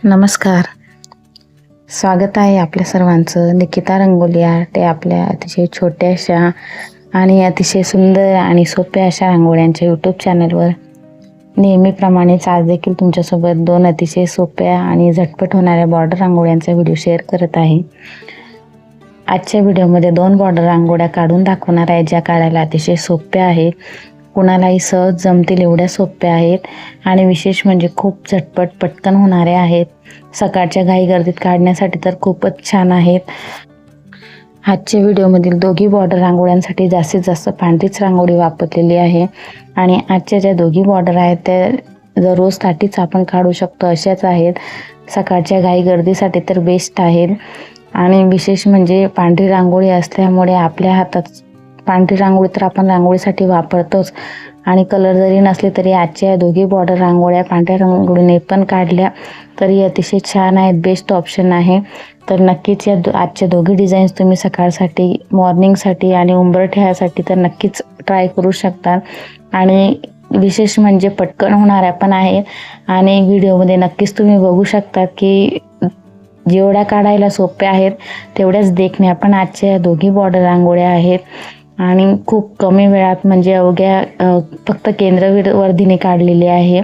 नमस्कार. स्वागत आहे आपल्या सर्वांचं निकिता रंगोली आर्ट आपल्या अतिशय छोट्याशा आणि अतिशय सुंदर आणि सोप्या अशा रांगोळ्यांच्या यूट्यूब चॅनलवर. नेहमीप्रमाणेच आज देखील तुमच्यासोबत 2 अतिशय सोप्या आणि झटपट होणाऱ्या बॉर्डर रांगोळ्यांचा व्हिडिओ शेअर करत आहे. आजच्या व्हिडिओमध्ये 2 बॉर्डर रांगोळ्या काढून दाखवणार आहे, ज्या काढायला अतिशय सोप्या आहेत, कुणालाही सहज जमतील एवढ्या सोप्या आहेत आणि विशेष म्हणजे खूप झटपट पटकन होणाऱ्या आहेत. सकाळच्या घाईगर्दीत काढण्यासाठी तर खूपच छान आहेत. आजच्या व्हिडिओमधील दोघी बॉर्डर रांगोळ्यांसाठी जास्तीत जास्त पांढरीच रांगोळी वापरलेली आहे आणि आजच्या ज्या दोघी बॉर्डर आहेत त्या रोजसाठीच आपण काढू शकतो अशाच आहेत. सकाळच्या घाईगर्दीसाठी तर बेस्ट आहेत आणि विशेष म्हणजे पांढरी रांगोळी असल्यामुळे आपल्या हातात पांढरी रांगोळी तर आपण रांगोळीसाठी वापरतोच आणि कलर जरी नसले तरी आजच्या दोघी बॉर्डर रांगोळ्या पांढऱ्या रांगोळीने पण काढल्या तरी अतिशय छान आहेत, बेस्ट ऑप्शन आहे. तर नक्कीच या आजच्या दोघी डिझाईन्स तुम्ही सकाळसाठी, मॉर्निंगसाठी आणि उंबरठ्यासाठी तर नक्कीच ट्राय करू शकता आणि विशेष म्हणजे पटकन होणाऱ्या पण आहेत आणि व्हिडिओमध्ये नक्कीच तुम्ही बघू शकता की जेवढ्या काढायला सोप्या आहेत तेवढ्याच देखण्या पण आजच्या दोघी बॉर्डर रांगोळ्या आहेत आणि खूप कमी वेळात म्हणजे अवघ्या फक्त केंद्रवर्धीने काढलेली आहे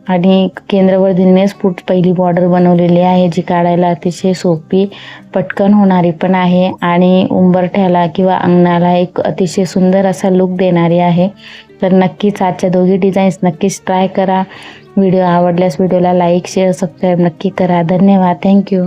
आणि केंद्रवर्धीनेच पहिली बॉर्डर बनवलेली आहे, जी काढायला अतिशय सोपी, पटकन होणारी पण आहे आणि उंबरठ्याला किंवा अंगणाला एक अतिशय सुंदर असा लुक देणारी आहे. तर नक्कीच आजच्या दोघी डिझाईन्स नक्कीच ट्राय करा. व्हिडिओ आवडल्यास व्हिडिओला लाईक, शेअर, सबस्क्राईब नक्की करा. धन्यवाद. थँक्यू.